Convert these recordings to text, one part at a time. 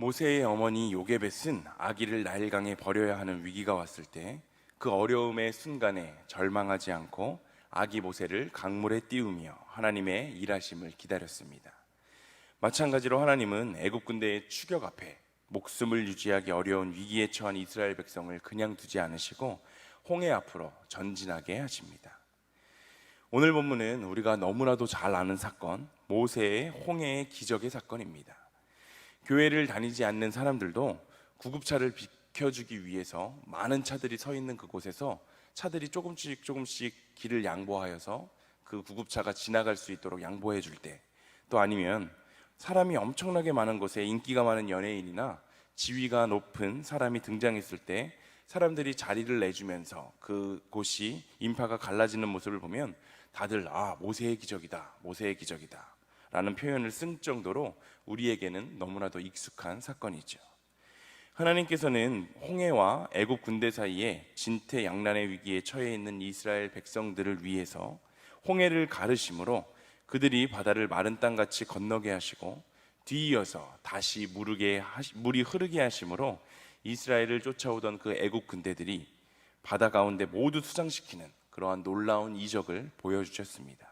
모세의 어머니 요게벳은 아기를 나일강에 버려야 하는 위기가 왔을 때 그 어려움의 순간에 절망하지 않고 아기 모세를 강물에 띄우며 하나님의 일하심을 기다렸습니다. 마찬가지로 하나님은 애굽 군대의 추격 앞에 목숨을 유지하기 어려운 위기에 처한 이스라엘 백성을 그냥 두지 않으시고 홍해 앞으로 전진하게 하십니다. 오늘 본문은 우리가 너무나도 잘 아는 사건, 모세의 홍해의 기적의 사건입니다. 교회를 다니지 않는 사람들도 구급차를 비켜주기 위해서 많은 차들이 서 있는 그곳에서 차들이 조금씩 길을 양보하여서 그 구급차가 지나갈 수 있도록 양보해 줄 때, 또 아니면 사람이 엄청나게 많은 곳에 인기가 많은 연예인이나 지위가 높은 사람이 등장했을 때 사람들이 자리를 내주면서 그곳이 인파가 갈라지는 모습을 보면 다들 모세의 기적이다, 모세의 기적이다 라는 표현을 쓴 정도로 우리에게는 너무나도 익숙한 사건이죠. 하나님께서는 홍해와 애굽 군대 사이에 진퇴양난의 위기에 처해 있는 이스라엘 백성들을 위해서 홍해를 가르심으로 그들이 바다를 마른 땅같이 건너게 하시고 뒤이어서 다시 물이 흐르게 하심으로 이스라엘을 쫓아오던 그 애굽 군대들이 바다 가운데 모두 수장시키는 그러한 놀라운 이적을 보여주셨습니다.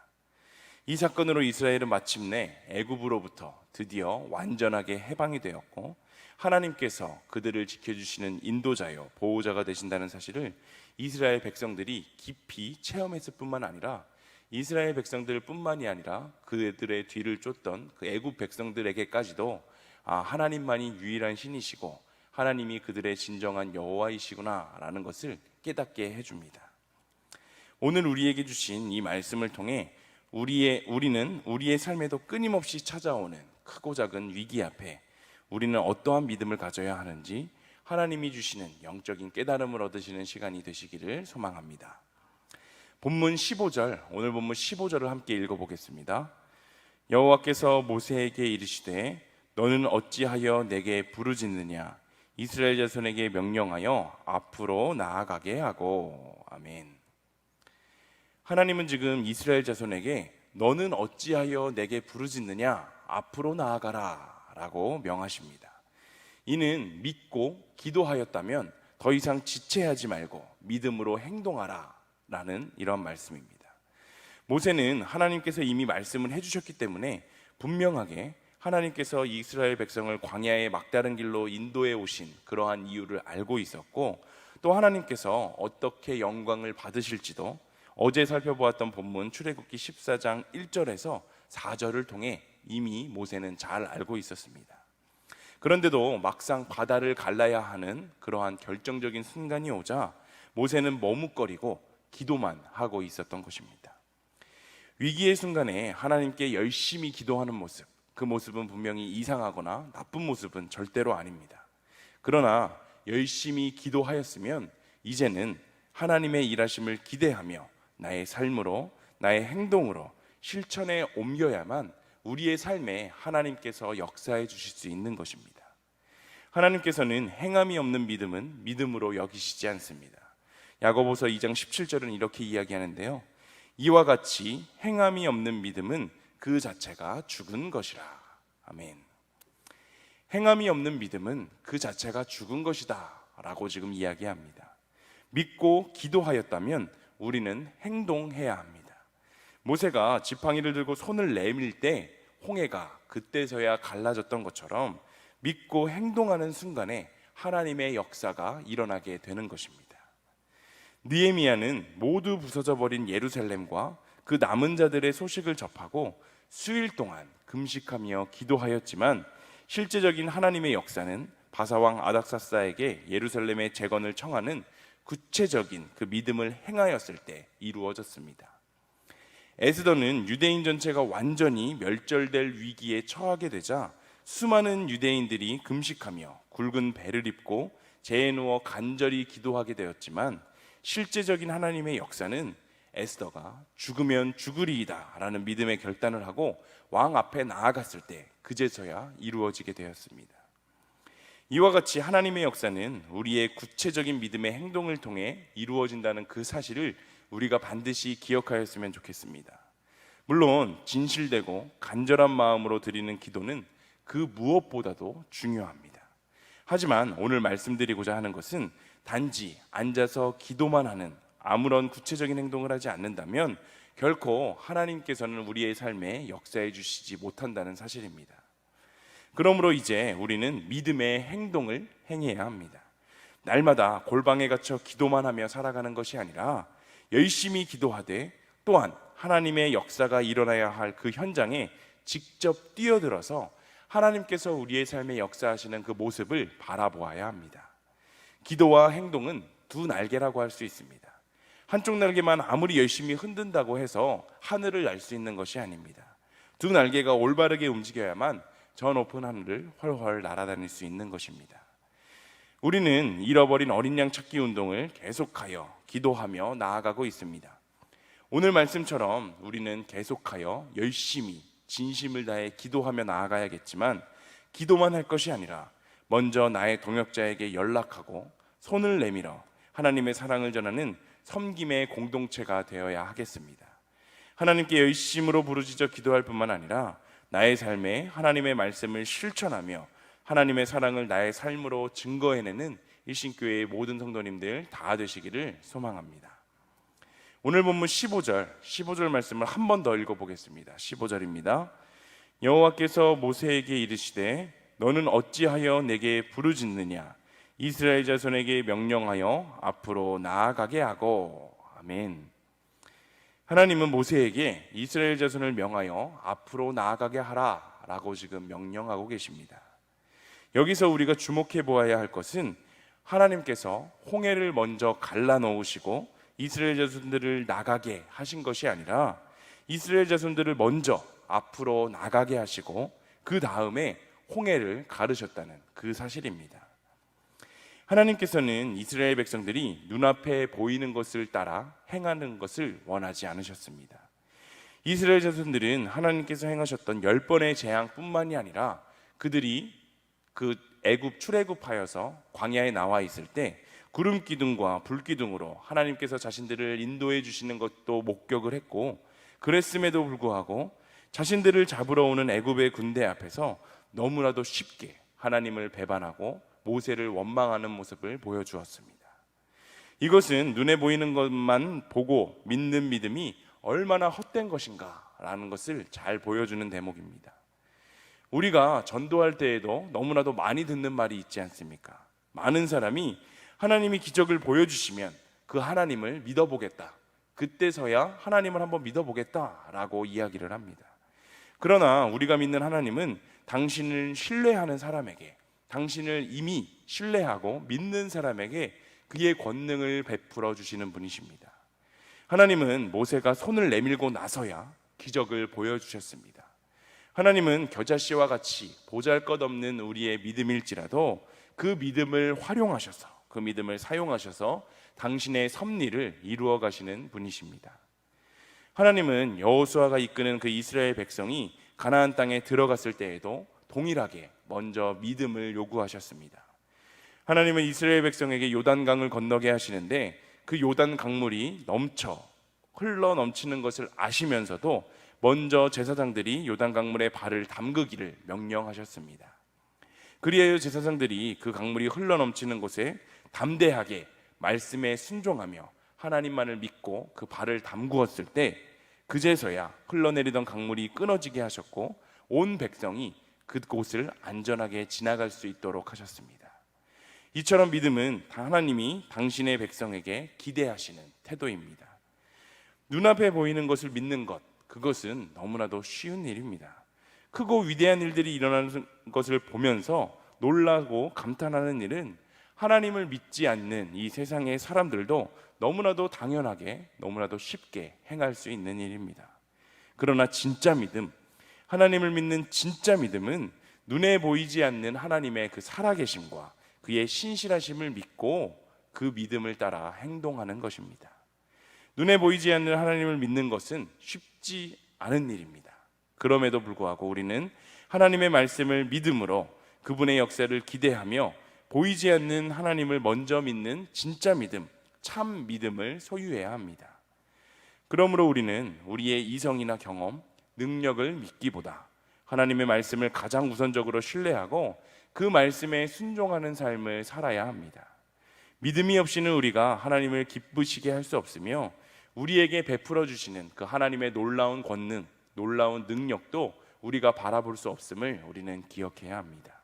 이 사건으로 이스라엘은 마침내 애굽으로부터 드디어 완전하게 해방이 되었고, 하나님께서 그들을 지켜주시는 인도자요 보호자가 되신다는 사실을 이스라엘 백성들이 깊이 체험했을 뿐만 아니라 이스라엘 백성들 뿐만이 아니라 그들의 뒤를 쫓던 그 애굽 백성들에게까지도 하나님만이 유일한 신이시고 하나님이 그들의 진정한 여호와이시구나 라는 것을 깨닫게 해줍니다. 오늘 우리에게 주신 이 말씀을 통해 우리는 우리의 삶에도 끊임없이 찾아오는 크고 작은 위기 앞에 우리는 어떠한 믿음을 가져야 하는지 하나님이 주시는 영적인 깨달음을 얻으시는 시간이 되시기를 소망합니다. 본문 15절, 오늘 본문 15절을 함께 읽어보겠습니다. 여호와께서 모세에게 이르시되 너는 어찌하여 내게 부르짖느냐, 이스라엘 자손에게 명령하여 앞으로 나아가게 하고. 아멘. 하나님은 지금 이스라엘 자손에게 너는 어찌하여 내게 부르짖느냐, 앞으로 나아가라 라고 명하십니다. 이는 믿고 기도하였다면 더 이상 지체하지 말고 믿음으로 행동하라 라는 이런 말씀입니다. 모세는 하나님께서 이미 말씀을 해주셨기 때문에 분명하게 하나님께서 이스라엘 백성을 광야의 막다른 길로 인도해 오신 그러한 이유를 알고 있었고, 또 하나님께서 어떻게 영광을 받으실지도 어제 살펴보았던 본문 출애굽기 14장 1절에서 4절을 통해 이미 모세는 잘 알고 있었습니다. 그런데도 막상 바다를 갈라야 하는 그러한 결정적인 순간이 오자 모세는 머뭇거리고 기도만 하고 있었던 것입니다. 위기의 순간에 하나님께 열심히 기도하는 모습, 그 모습은 분명히 이상하거나 나쁜 모습은 절대로 아닙니다. 그러나 열심히 기도하였으면 이제는 하나님의 일하심을 기대하며 나의 삶으로, 나의 행동으로 실천에 옮겨야만 우리의 삶에 하나님께서 역사해 주실 수 있는 것입니다. 하나님께서는 행함이 없는 믿음은 믿음으로 여기시지 않습니다. 야고보서 2장 17절은 이렇게 이야기하는데요, 이와 같이 행함이 없는 믿음은 그 자체가 죽은 것이라. 아멘. 행함이 없는 믿음은 그 자체가 죽은 것이다 라고 지금 이야기합니다. 믿고 기도하였다면 우리는 행동해야 합니다. 모세가 지팡이를 들고 손을 내밀 때 홍해가 그때서야 갈라졌던 것처럼 믿고 행동하는 순간에 하나님의 역사가 일어나게 되는 것입니다. 느헤미야는 모두 부서져 버린 예루살렘과 그 남은 자들의 소식을 접하고 수일 동안 금식하며 기도하였지만 실제적인 하나님의 역사는 바사왕 아닥사스다에게 예루살렘의 재건을 청하는 구체적인 그 믿음을 행하였을 때 이루어졌습니다. 에스더는 유대인 전체가 완전히 멸절될 위기에 처하게 되자 수많은 유대인들이 금식하며 굵은 배를 입고 재에 누워 간절히 기도하게 되었지만 실제적인 하나님의 역사는 에스더가 죽으면 죽으리이다 라는 믿음의 결단을 하고 왕 앞에 나아갔을 때 그제서야 이루어지게 되었습니다. 이와 같이 하나님의 역사는 우리의 구체적인 믿음의 행동을 통해 이루어진다는 그 사실을 우리가 반드시 기억하였으면 좋겠습니다. 물론 진실되고 간절한 마음으로 드리는 기도는 그 무엇보다도 중요합니다. 하지만 오늘 말씀드리고자 하는 것은 단지 앉아서 기도만 하는 아무런 구체적인 행동을 하지 않는다면 결코 하나님께서는 우리의 삶에 역사해 주시지 못한다는 사실입니다. 그러므로 이제 우리는 믿음의 행동을 행해야 합니다. 날마다 골방에 갇혀 기도만 하며 살아가는 것이 아니라 열심히 기도하되 또한 하나님의 역사가 일어나야 할 그 현장에 직접 뛰어들어서 하나님께서 우리의 삶에 역사하시는 그 모습을 바라보아야 합니다. 기도와 행동은 두 날개라고 할 수 있습니다. 한쪽 날개만 아무리 열심히 흔든다고 해서 하늘을 날 수 있는 것이 아닙니다. 두 날개가 올바르게 움직여야만 저 높은 하늘을 훨훨 날아다닐 수 있는 것입니다. 우리는 잃어버린 어린 양 찾기 운동을 계속하여 기도하며 나아가고 있습니다. 오늘 말씀처럼 우리는 계속하여 열심히 진심을 다해 기도하며 나아가야겠지만 기도만 할 것이 아니라 먼저 나의 동역자에게 연락하고 손을 내밀어 하나님의 사랑을 전하는 섬김의 공동체가 되어야 하겠습니다. 하나님께 열심으로 부르짖어 기도할 뿐만 아니라 나의 삶에 하나님의 말씀을 실천하며 하나님의 사랑을 나의 삶으로 증거해내는 일신교회의 모든 성도님들 다 되시기를 소망합니다. 오늘 본문 15절 말씀을 한 번 더 읽어보겠습니다. 15절입니다. 여호와께서 모세에게 이르시되 너는 어찌하여 내게 부르짖느냐 이스라엘 자손에게 명령하여 앞으로 나아가게 하고. 아멘. 하나님은 모세에게 이스라엘 자손을 명하여 앞으로 나아가게 하라 라고 지금 명령하고 계십니다. 여기서 우리가 주목해 보아야 할 것은 하나님께서 홍해를 먼저 갈라놓으시고 이스라엘 자손들을 나가게 하신 것이 아니라 이스라엘 자손들을 먼저 앞으로 나가게 하시고 그 다음에 홍해를 가르셨다는 그 사실입니다. 하나님께서는 이스라엘 백성들이 눈앞에 보이는 것을 따라 행하는 것을 원하지 않으셨습니다. 이스라엘 자손들은 하나님께서 행하셨던 10번의 재앙뿐만이 아니라 그들이 그 출애굽하여서 광야에 나와 있을 때 구름 기둥과 불 기둥으로 하나님께서 자신들을 인도해 주시는 것도 목격을 했고, 그랬음에도 불구하고 자신들을 잡으러 오는 애굽의 군대 앞에서 너무나도 쉽게 하나님을 배반하고 모세를 원망하는 모습을 보여주었습니다. 이것은 눈에 보이는 것만 보고 믿는 믿음이 얼마나 헛된 것인가 라는 것을 잘 보여주는 대목입니다. 우리가 전도할 때에도 너무나도 많이 듣는 말이 있지 않습니까? 많은 사람이 하나님이 기적을 보여주시면 그 하나님을 믿어보겠다, 그때서야 하나님을 한번 믿어보겠다라고 이야기를 합니다. 그러나 우리가 믿는 하나님은 당신을 신뢰하는 사람에게, 당신을 이미 신뢰하고 믿는 사람에게 그의 권능을 베풀어 주시는 분이십니다. 하나님은 모세가 손을 내밀고 나서야 기적을 보여주셨습니다. 하나님은 겨자씨와 같이 보잘것없는 우리의 믿음일지라도 그 믿음을 활용하셔서, 그 믿음을 사용하셔서 당신의 섭리를 이루어 가시는 분이십니다. 하나님은 여호수아가 이끄는 그 이스라엘 백성이 가나안 땅에 들어갔을 때에도 동일하게 먼저 믿음을 요구하셨습니다. 하나님은 이스라엘 백성에게 요단강을 건너게 하시는데 그 요단 강물이 흘러 넘치는 것을 아시면서도 먼저 제사장들이 요단 강물에 발을 담그기를 명령하셨습니다. 그리하여 제사장들이 그 강물이 흘러 넘치는 곳에 담대하게 말씀에 순종하며 하나님만을 믿고 그 발을 담그었을 때 그제서야 흘러내리던 강물이 끊어지게 하셨고 온 백성이 그곳을 안전하게 지나갈 수 있도록 하셨습니다. 이처럼 믿음은 하나님이 당신의 백성에게 기대하시는 태도입니다. 눈앞에 보이는 것을 믿는 것, 그것은 너무나도 쉬운 일입니다. 크고 위대한 일들이 일어나는 것을 보면서 놀라고 감탄하는 일은 하나님을 믿지 않는 이 세상의 사람들도 너무나도 당연하게, 너무나도 쉽게 행할 수 있는 일입니다. 그러나 진짜 믿음, 하나님을 믿는 진짜 믿음은 눈에 보이지 않는 하나님의 그 살아계심과 그의 신실하심을 믿고 그 믿음을 따라 행동하는 것입니다. 눈에 보이지 않는 하나님을 믿는 것은 쉽지 않은 일입니다. 그럼에도 불구하고 우리는 하나님의 말씀을 믿음으로 그분의 역사를 기대하며 보이지 않는 하나님을 먼저 믿는 진짜 믿음, 참 믿음을 소유해야 합니다. 그러므로 우리는 우리의 이성이나 경험, 능력을 믿기보다 하나님의 말씀을 가장 우선적으로 신뢰하고 그 말씀에 순종하는 삶을 살아야 합니다. 믿음이 없이는 우리가 하나님을 기쁘시게 할 수 없으며 우리에게 베풀어 주시는 그 하나님의 놀라운 권능, 놀라운 능력도 우리가 바라볼 수 없음을 우리는 기억해야 합니다.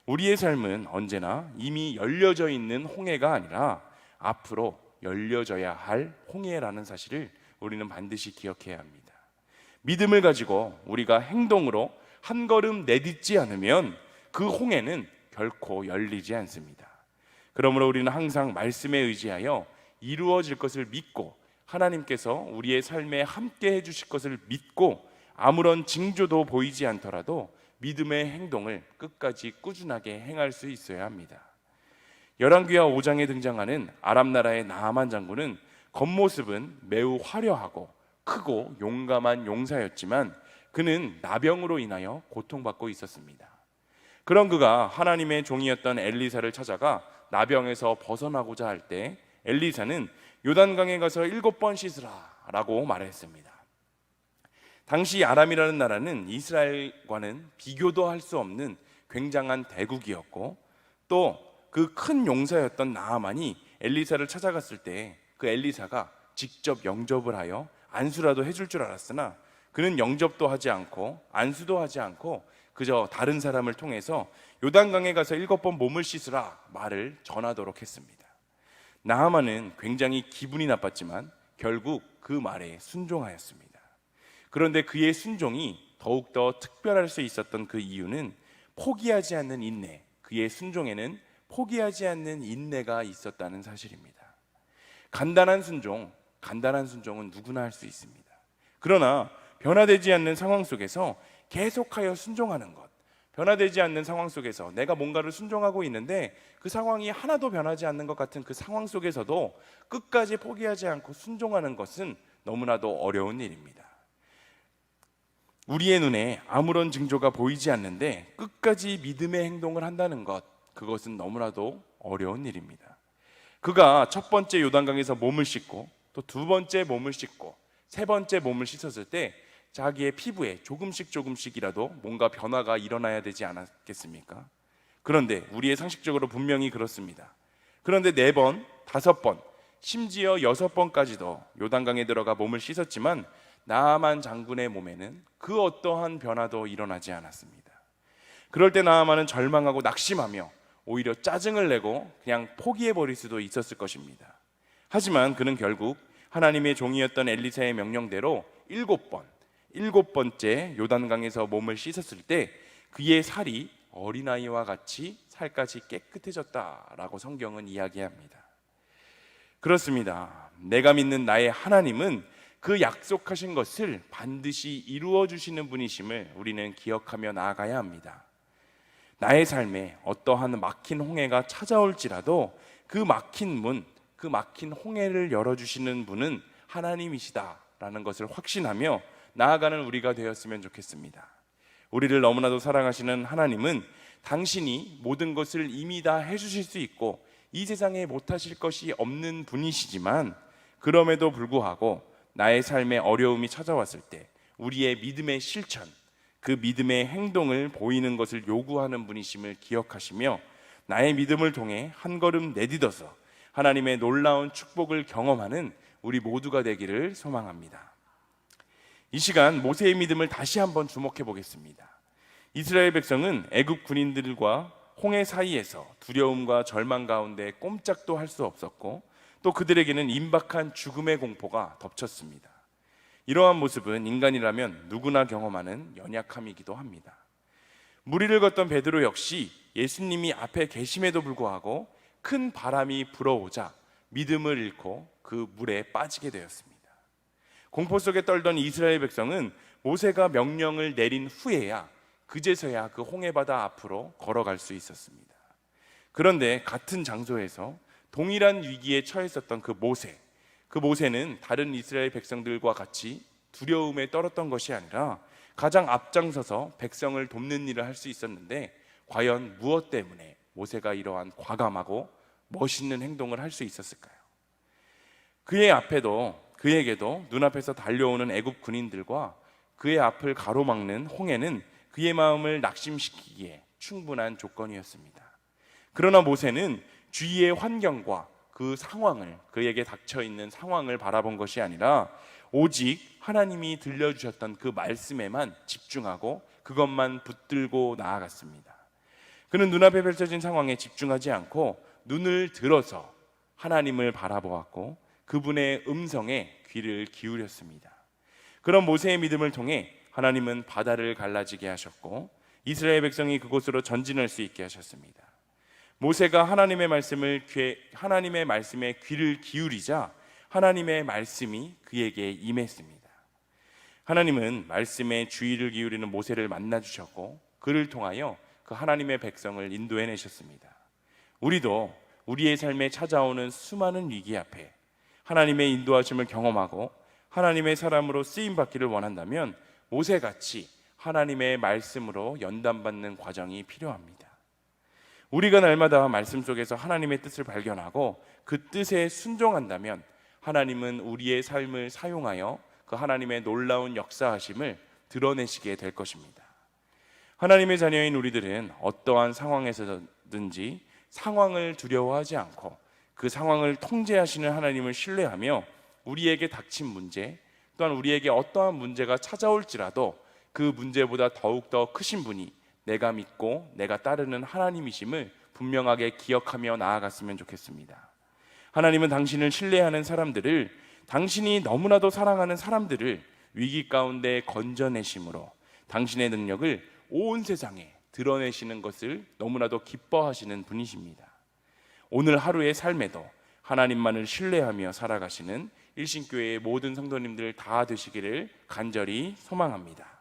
우리의 삶은 언제나 이미 열려져 있는 홍해가 아니라 앞으로 열려져야 할 홍해라는 사실을 우리는 반드시 기억해야 합니다. 믿음을 가지고 우리가 행동으로 한 걸음 내딛지 않으면 그 홍해는 결코 열리지 않습니다. 그러므로 우리는 항상 말씀에 의지하여 이루어질 것을 믿고 하나님께서 우리의 삶에 함께 해주실 것을 믿고 아무런 징조도 보이지 않더라도 믿음의 행동을 끝까지 꾸준하게 행할 수 있어야 합니다. 열왕기하 5장에 등장하는 아람 나라의 나아만 장군은 겉모습은 매우 화려하고 크고 용감한 용사였지만 그는 나병으로 인하여 고통받고 있었습니다. 그런 그가 하나님의 종이었던 엘리사를 찾아가 나병에서 벗어나고자 할 때 엘리사는 요단강에 가서 7번 씻으라 라고 말했습니다. 당시 아람이라는 나라는 이스라엘과는 비교도 할 수 없는 굉장한 대국이었고 또 그 큰 용사였던 나아만이 엘리사를 찾아갔을 때 그 엘리사가 직접 영접을 하여 안수라도 해줄 줄 알았으나 그는 영접도 하지 않고 안수도 하지 않고 그저 다른 사람을 통해서 요단강에 가서 7번 몸을 씻으라 말을 전하도록 했습니다. 나아만은 굉장히 기분이 나빴지만 결국 그 말에 순종하였습니다. 그런데 그의 순종이 더욱더 특별할 수 있었던 그 이유는 포기하지 않는 인내, 그의 순종에는 포기하지 않는 인내가 있었다는 사실입니다. 간단한 순종은 누구나 할 수 있습니다. 그러나 변화되지 않는 상황 속에서 계속하여 순종하는 것, 변화되지 않는 상황 속에서 내가 뭔가를 순종하고 있는데 그 상황이 하나도 변하지 않는 것 같은 그 상황 속에서도 끝까지 포기하지 않고 순종하는 것은 너무나도 어려운 일입니다. 우리의 눈에 아무런 징조가 보이지 않는데 끝까지 믿음의 행동을 한다는 것, 그것은 너무나도 어려운 일입니다. 그가 첫 번째 요단강에서 몸을 씻고 또 두 번째 몸을 씻고 세 번째 몸을 씻었을 때 자기의 피부에 조금씩이라도 뭔가 변화가 일어나야 되지 않았겠습니까? 그런데 우리의 상식적으로 분명히 그렇습니다. 그런데 4번, 5번, 심지어 6번까지도 요단강에 들어가 몸을 씻었지만 나아만 장군의 몸에는 그 어떠한 변화도 일어나지 않았습니다. 그럴 때 나아만은 절망하고 낙심하며 오히려 짜증을 내고 그냥 포기해버릴 수도 있었을 것입니다. 하지만 그는 결국 하나님의 종이었던 엘리사의 명령대로 7번째 요단강에서 몸을 씻었을 때 그의 살이 어린아이와 같이 살까지 깨끗해졌다라고 성경은 이야기합니다. 그렇습니다. 내가 믿는 나의 하나님은 그 약속하신 것을 반드시 이루어 주시는 분이심을 우리는 기억하며 나아가야 합니다. 나의 삶에 어떠한 막힌 홍해가 찾아올지라도 그 막힌 문, 그 막힌 홍해를 열어주시는 분은 하나님이시다라는 것을 확신하며 나아가는 우리가 되었으면 좋겠습니다. 우리를 너무나도 사랑하시는 하나님은 당신이 모든 것을 이미 다 해주실 수 있고 이 세상에 못하실 것이 없는 분이시지만 그럼에도 불구하고 나의 삶에 어려움이 찾아왔을 때 우리의 믿음의 실천, 그 믿음의 행동을 보이는 것을 요구하는 분이심을 기억하시며 나의 믿음을 통해 한 걸음 내딛어서 하나님의 놀라운 축복을 경험하는 우리 모두가 되기를 소망합니다. 이 시간 모세의 믿음을 다시 한번 주목해 보겠습니다. 이스라엘 백성은 애굽 군인들과 홍해 사이에서 두려움과 절망 가운데 꼼짝도 할 수 없었고 또 그들에게는 임박한 죽음의 공포가 덮쳤습니다. 이러한 모습은 인간이라면 누구나 경험하는 연약함이기도 합니다. 무리를 걷던 베드로 역시 예수님이 앞에 계심에도 불구하고 큰 바람이 불어오자 믿음을 잃고 그 물에 빠지게 되었습니다. 공포 속에 떨던 이스라엘 백성은 모세가 명령을 내린 후에야 그제서야 그 홍해바다 앞으로 걸어갈 수 있었습니다. 그런데 같은 장소에서 동일한 위기에 처했었던 그 모세는 다른 이스라엘 백성들과 같이 두려움에 떨었던 것이 아니라 가장 앞장서서 백성을 돕는 일을 할 수 있었는데 과연 무엇 때문에 모세가 이러한 과감하고 멋있는 행동을 할 수 있었을까요? 그에게도 눈앞에서 달려오는 애굽 군인들과 그의 앞을 가로막는 홍해는 그의 마음을 낙심시키기에 충분한 조건이었습니다. 그러나 모세는 주위의 환경과 그 상황을, 그에게 닥쳐 있는 상황을 바라본 것이 아니라 오직 하나님이 들려주셨던 그 말씀에만 집중하고 그것만 붙들고 나아갔습니다. 그는 눈앞에 펼쳐진 상황에 집중하지 않고 눈을 들어서 하나님을 바라보았고 그분의 음성에 귀를 기울였습니다. 그런 모세의 믿음을 통해 하나님은 바다를 갈라지게 하셨고 이스라엘 백성이 그곳으로 전진할 수 있게 하셨습니다. 모세가 하나님의 말씀에 귀를 기울이자 하나님의 말씀이 그에게 임했습니다. 하나님은 말씀에 주의를 기울이는 모세를 만나 주셨고 그를 통하여 그 하나님의 백성을 인도해내셨습니다. 우리도 우리의 삶에 찾아오는 수많은 위기 앞에 하나님의 인도하심을 경험하고 하나님의 사람으로 쓰임받기를 원한다면 모세같이 하나님의 말씀으로 연단받는 과정이 필요합니다. 우리가 날마다 말씀 속에서 하나님의 뜻을 발견하고 그 뜻에 순종한다면 하나님은 우리의 삶을 사용하여 그 하나님의 놀라운 역사하심을 드러내시게 될 것입니다. 하나님의 자녀인 우리들은 어떠한 상황에서든지 상황을 두려워하지 않고 그 상황을 통제하시는 하나님을 신뢰하며 우리에게 닥친 문제, 또한 우리에게 어떠한 문제가 찾아올지라도 그 문제보다 더욱더 크신 분이 내가 믿고 내가 따르는 하나님이심을 분명하게 기억하며 나아갔으면 좋겠습니다. 하나님은 당신을 신뢰하는 사람들을, 당신이 너무나도 사랑하는 사람들을 위기 가운데 건져내심으로 당신의 능력을 온 세상에 드러내시는 것을 너무나도 기뻐하시는 분이십니다. 오늘 하루의 삶에도 하나님만을 신뢰하며 살아가시는 일신교회의 모든 성도님들 다 되시기를 간절히 소망합니다.